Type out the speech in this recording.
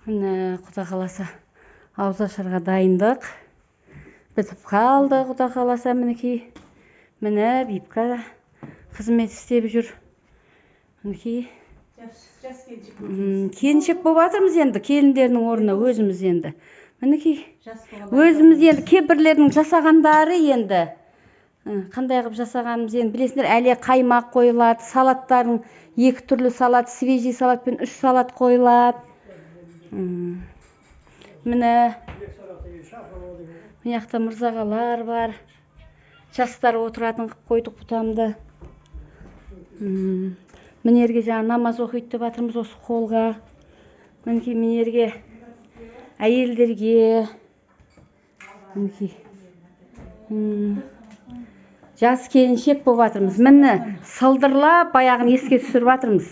Міне, Құда қаласа ауызашарға дайындық. Бітіп қалды, Құда қаласа мінекей. Міне, Бипка қызмет істеп жүр. Мінекей. Келіншек болып жатырмыз енді, келіндердің орнына өзіміз енді. Мінекей. Өзіміз енді кемпірлердің жасағандары енді. Қандай қылып жасағанымыз енді білесіңдер, әле қаймақ қойылады, салаттардың 2 түрлі салат, свежий салат пен 3 салат қойылады. Міне, мынаяқта мырзағалар бар. Жастар отыратын қып қойдық бұтамды. Мінерге жаңа намаз оқиды деп жатырмыз осы қолға. Мінекей мінерге әйелдерге. Мінекей. Жас келіншек болып жатырмыз. Міне, сылдырлап баяғын еске түсіріп жатырмыз.